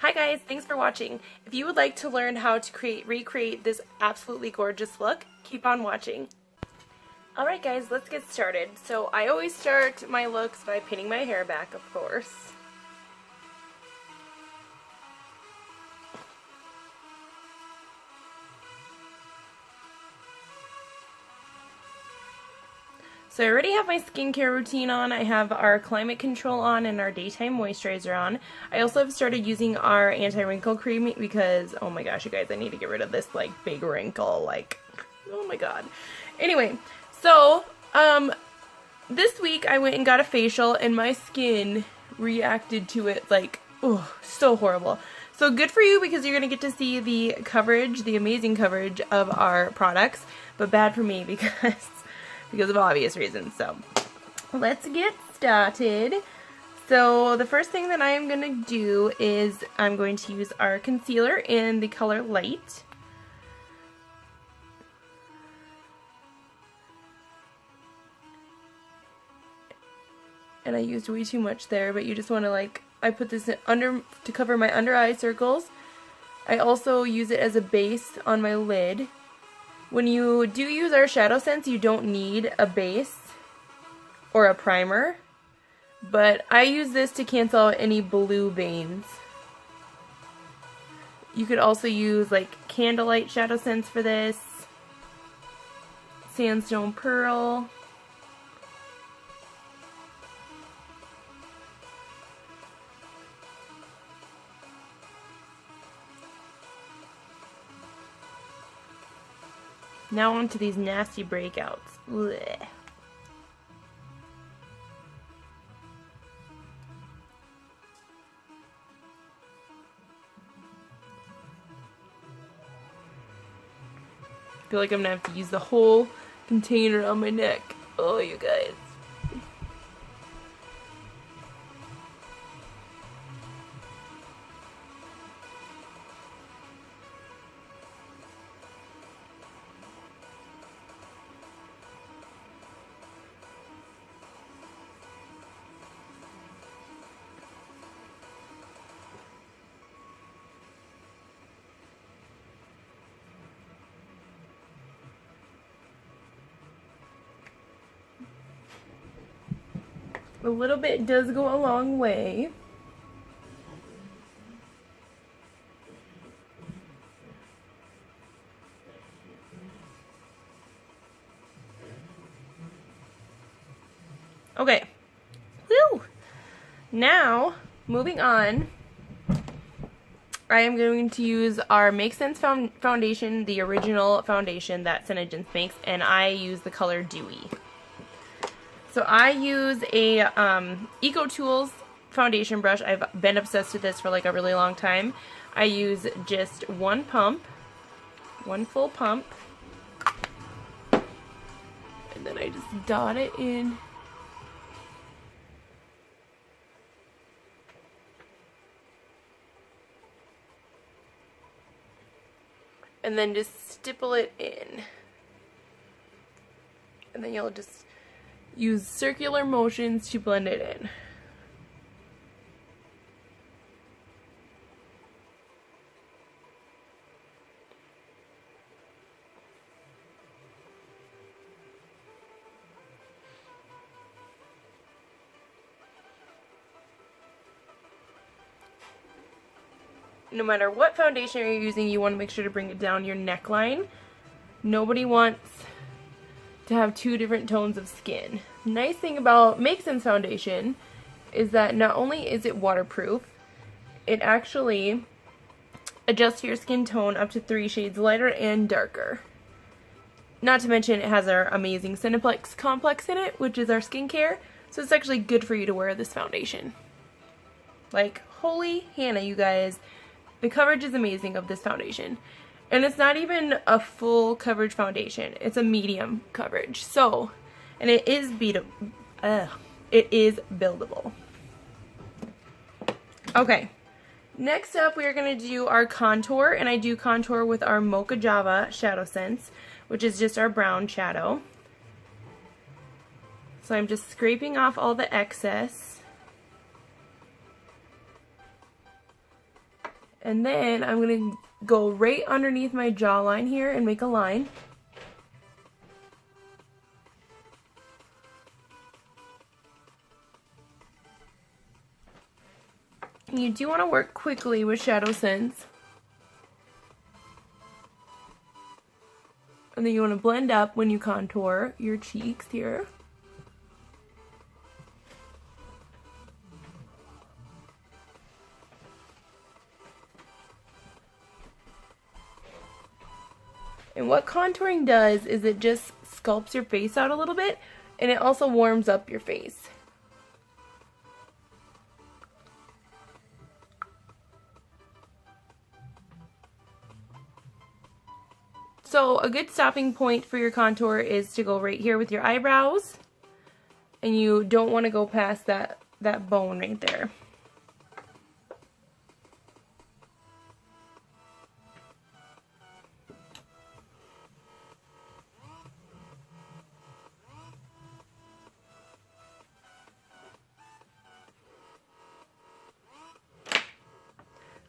Hi guys, thanks for watching. If you would like to learn how to recreate this absolutely gorgeous look, keep on watching. Alright guys, let's get started. So I always start my looks by pinning my hair back, of course. So I already have my skincare routine on. I have our climate control on and our daytime moisturizer on. I also have started using our anti-wrinkle cream because, oh my gosh, you guys, I need to get rid of this, like, big wrinkle, like, oh my god. Anyway, so, this week I went and got a facial and my skin reacted to it, like, oh, so horrible. So good for you because you're going to get to see the coverage, the amazing coverage of our products, but bad for me because of obvious reasons. So let's get started. So the first thing that I am going to do is I'm going to use our concealer in the color Light. And I used way too much there, but you just want to, like, I put this under to cover my under eye circles. I also use it as a base on my lid. When you do use our ShadowSense, you don't need a base or a primer, but I use this to cancel out any blue veins. You could also use like Candlelight ShadowSense for this, Sandstone Pearl. Now onto these nasty breakouts. Blech. I feel like I'm gonna have to use the whole container on my neck. Oh, you guys. A little bit does go a long way. Okay. Whew. Now, moving on, I am going to use our MakeSense foundation, the original foundation that SeneGence makes, and I use the color Dewey. So I use a Eco Tools foundation brush. I've been obsessed with this for like a really long time. I use just one pump, one full pump, and then I just dot it in. And then just stipple it in. And then you'll just use circular motions to blend it in. No matter what foundation you're using, you want to make sure to bring it down your neckline. Nobody wants to have two different tones of skin. Nice thing about MakeSense foundation is that not only is it waterproof, it actually adjusts your skin tone up to 3 shades lighter and darker. Not to mention it has our amazing Cineplex complex in it, which is our skincare, so it's actually good for you to wear this foundation. Like, holy Hannah, you guys. The coverage is amazing of this foundation. And it's not even a full coverage foundation. It's a medium coverage. So, and it is buildable. Okay. Next up, we are going to do our contour. And I do contour with our Mocha ShadowSense, which is just our brown shadow. So I'm just scraping off all the excess. And then I'm going to go right underneath my jawline here and make a line. You do want to work quickly with ShadowSense. And then you want to blend up when you contour your cheeks here. And what contouring does is it just sculpts your face out a little bit, and it also warms up your face. So a good stopping point for your contour is to go right here with your eyebrows, and you don't want to go past that bone right there.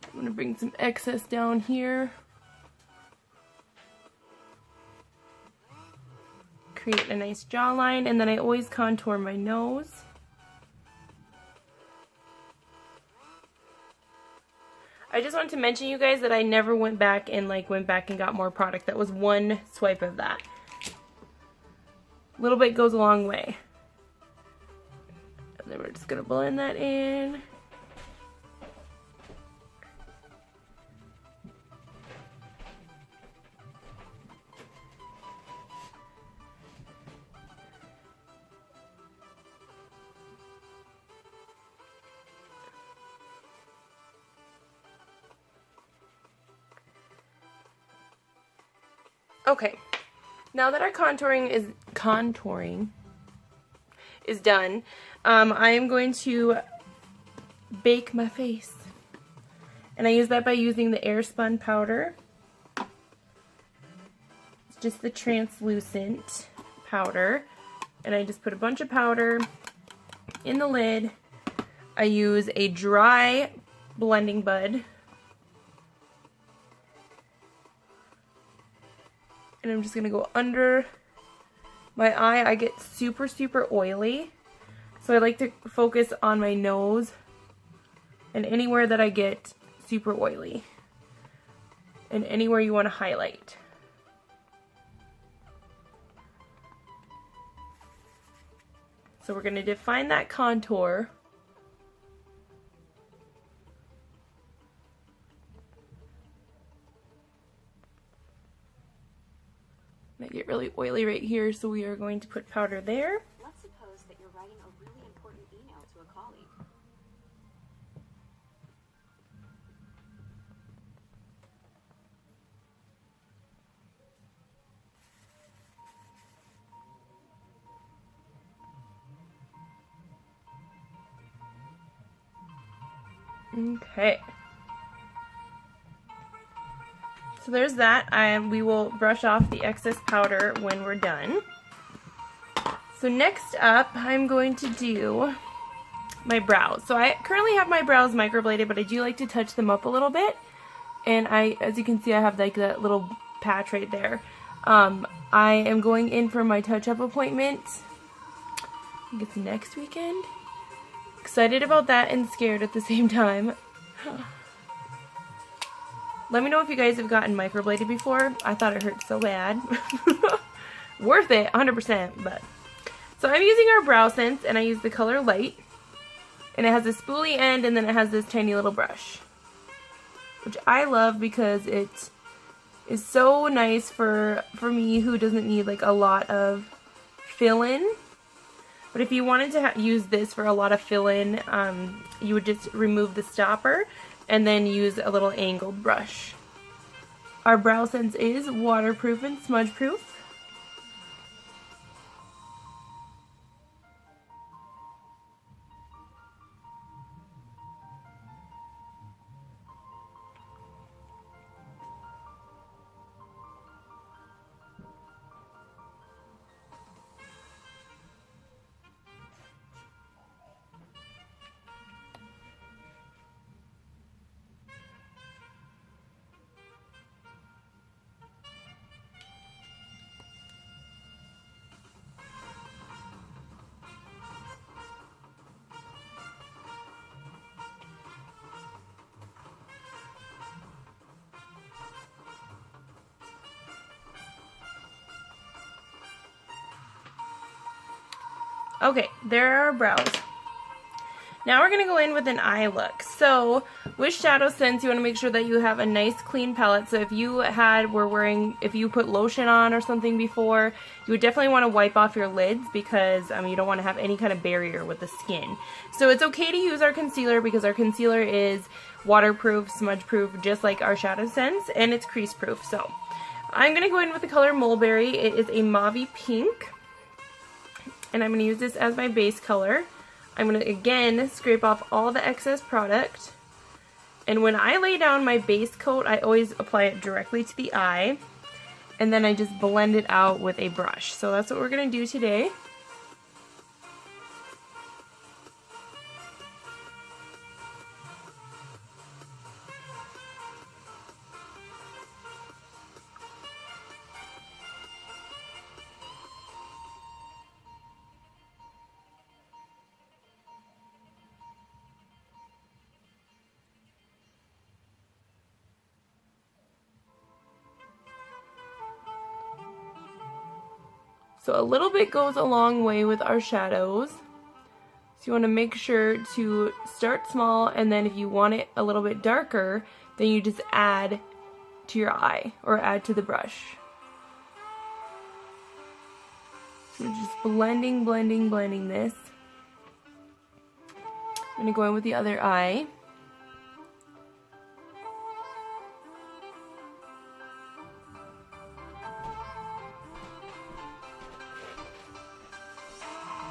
I'm going to bring some excess down here. Create a nice jawline, and then I always contour my nose. I just wanted to mention, you guys, that I never went back and got more product. That was one swipe of that. A little bit goes a long way. And then we're just going to blend that in. Okay, now that our contouring is done, I am going to bake my face. And I use that by using the Airspun powder. It's just the translucent powder. And I just put a bunch of powder in the lid. I use a dry blending bud. And I'm just going to go under my eye. I get super, super oily. So I like to focus on my nose and anywhere that I get super oily. And anywhere you want to highlight. So we're going to define that contour. I get really oily right here, so we are going to put powder there. Let's suppose that you're writing a really important email to a colleague. Okay. So there's that. We will brush off the excess powder when we're done. So next up, I'm going to do my brows. So I currently have my brows microbladed, but I do like to touch them up a little bit. And as you can see, I have like that little patch right there. I am going in for my touch-up appointment. I think it's next weekend. Excited about that and scared at the same time. Let me know if you guys have gotten microbladed before. I thought it hurt so bad. Worth it, 100%. But so I'm using our Browsense, and I use the color Light. And it has a spoolie end, and then it has this tiny little brush. Which I love because it is so nice for me who doesn't need like a lot of fill-in. But if you wanted to use this for a lot of fill-in, you would just remove the stopper and then use a little angled brush. Our Browsense is waterproof and smudge proof. Okay, there are our brows. Now we're going to go in with an eye look. So with ShadowSense, you want to make sure that you have a nice clean palette. So if you if you put lotion on or something before, you would definitely want to wipe off your lids because you don't want to have any kind of barrier with the skin. So it's okay to use our concealer because our concealer is waterproof, smudge proof, just like our ShadowSense, and it's crease proof. So I'm going to go in with the color Mulberry. It is a mauve pink, and I'm going to use this as my base color. I'm going to, again, scrape off all the excess product. And when I lay down my base coat, I always apply it directly to the eye. And then I just blend it out with a brush. So that's what we're going to do today. So a little bit goes a long way with our shadows. So you want to make sure to start small, and then if you want it a little bit darker, then you just add to your eye or add to the brush. So just blending this. I'm going to go in with the other eye.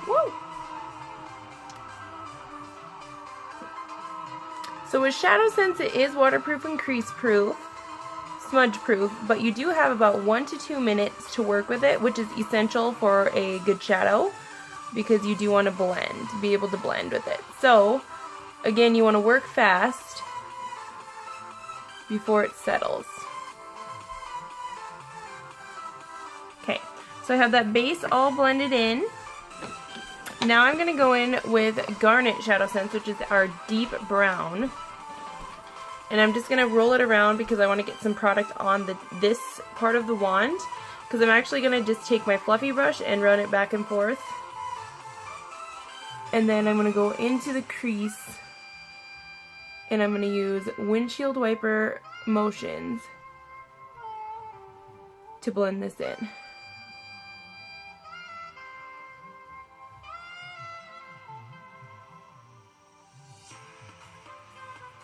Woo! So with ShadowSense, it is waterproof and crease proof, smudge proof, but you do have about 1 to 2 minutes to work with it, which is essential for a good shadow because you do want to be able to blend with it. So again, you want to work fast before it settles. Okay, so I have that base all blended in. Now I'm going to go in with Garnet ShadowSense, which is our deep brown. And I'm just going to roll it around because I want to get some product on this part of the wand. Because I'm actually going to just take my fluffy brush and run it back and forth. And then I'm going to go into the crease. And I'm going to use windshield wiper motions to blend this in.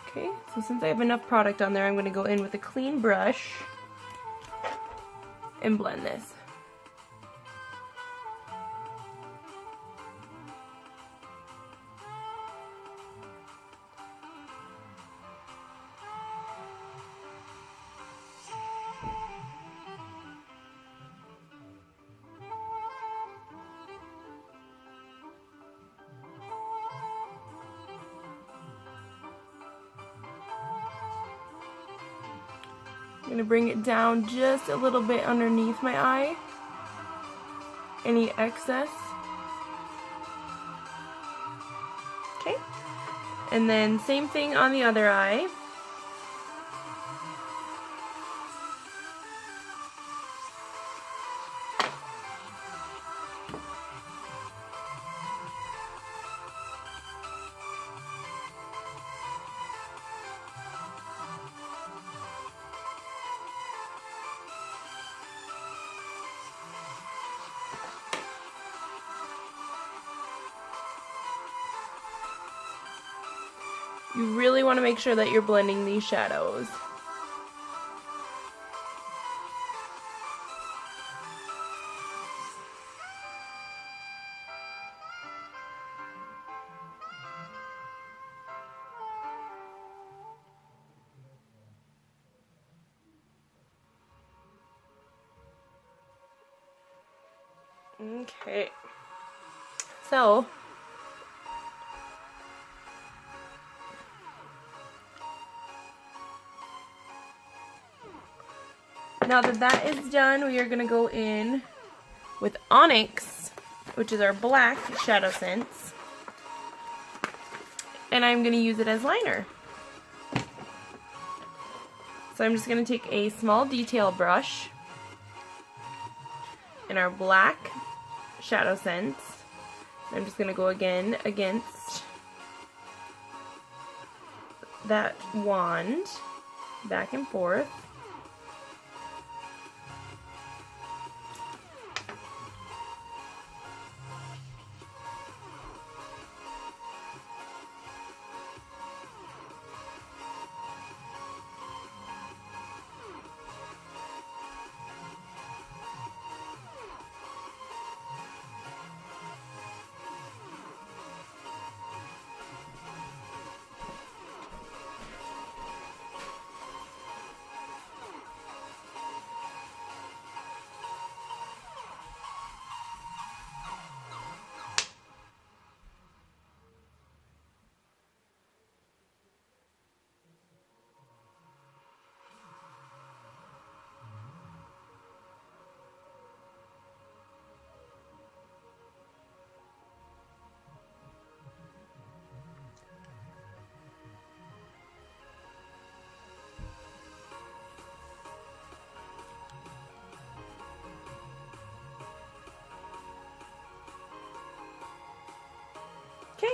Okay, so since I have enough product on there, I'm going to go in with a clean brush and blend this. I'm going to bring it down just a little bit underneath my eye. Any excess. Okay. And then same thing on the other eye. You really want to make sure that you're blending these shadows. Okay. So, now that that is done, we are going to go in with Onyx, which is our black ShadowSense, and I'm going to use it as liner. So I'm just going to take a small detail brush in our black ShadowSense, I'm just going to go again against that wand, back and forth. Okay,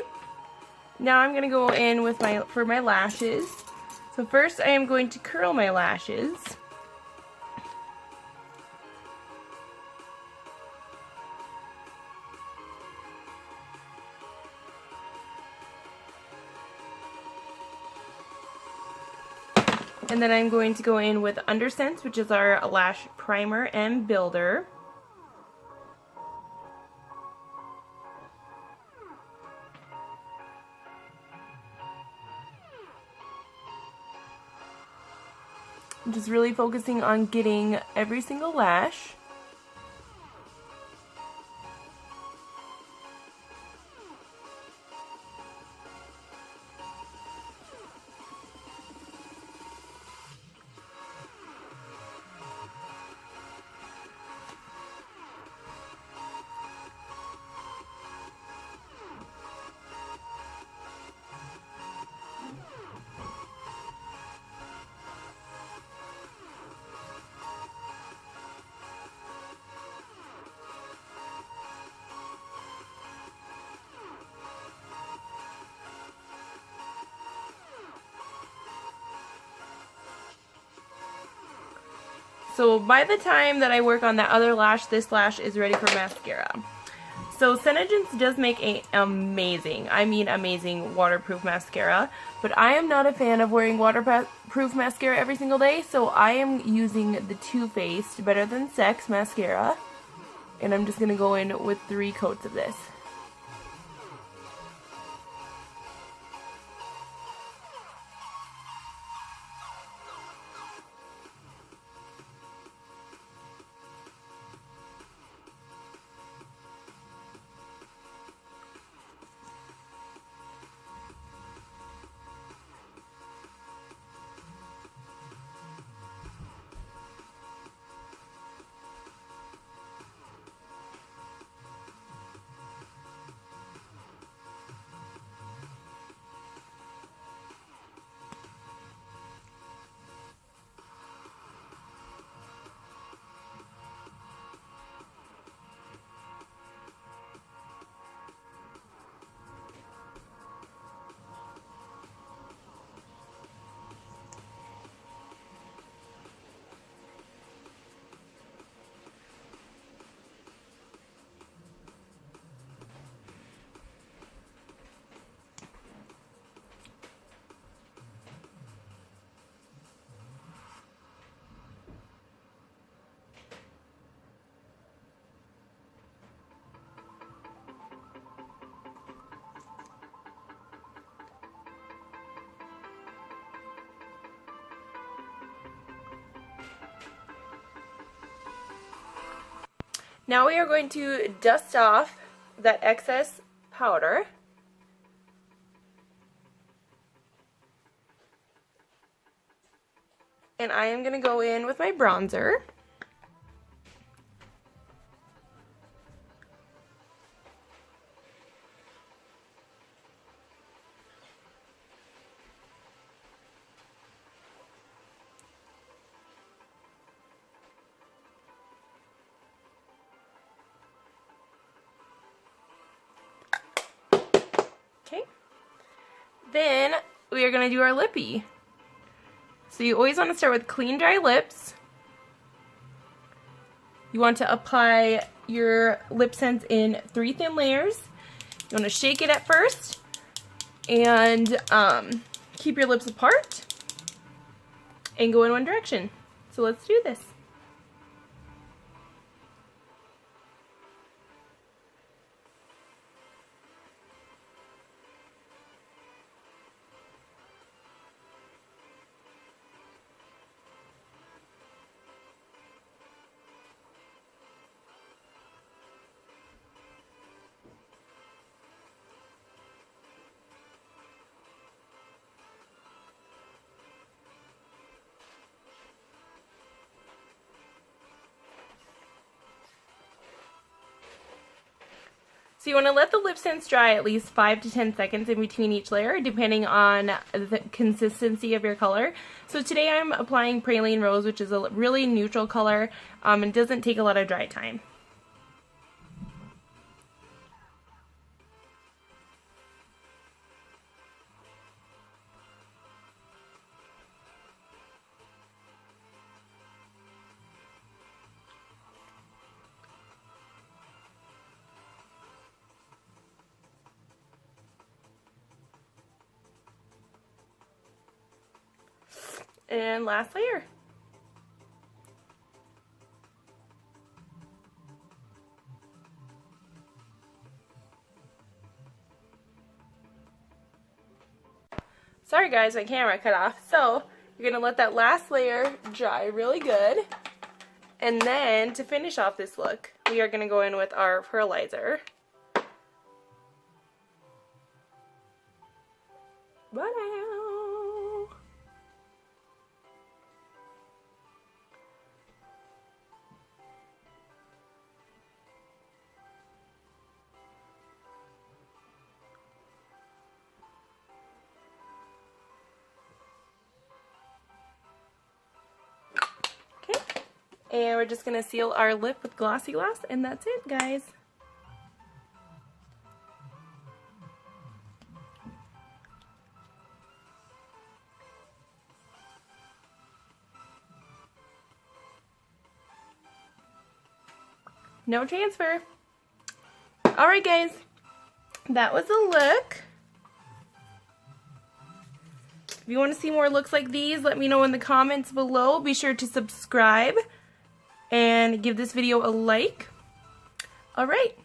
now I'm going to go in with for my lashes. So first I am going to curl my lashes. And then I'm going to go in with Undersense, which is our lash primer and builder. I'm just really focusing on getting every single lash. So by the time that I work on that other lash, this lash is ready for mascara. So SeneGence does make a amazing, I mean amazing waterproof mascara, but I am not a fan of wearing waterproof mascara every single day, so I am using the Too Faced Better Than Sex mascara, and I'm just going to go in with 3 coats of this. Now we are going to dust off that excess powder. And I am going to go in with my bronzer. Then we are going to do our lippy. So you always want to start with clean, dry lips. You want to apply your LipSense in 3 thin layers. You want to shake it at first and keep your lips apart and go in one direction. So let's do this. So you want to let the LipSense dry at least 5 to 10 seconds in between each layer, depending on the consistency of your color. So today I'm applying Praline Rose, which is a really neutral color and doesn't take a lot of dry time. And last layer. Sorry guys, my camera cut off. So you're going to let that last layer dry really good. And then to finish off this look, we are going to go in with our Pearlizer. And we're just going to seal our lip with Glossy Gloss, and that's it, guys. No transfer. Alright, guys. That was a look. If you want to see more looks like these, let me know in the comments below. Be sure to subscribe and give this video a like. Alright,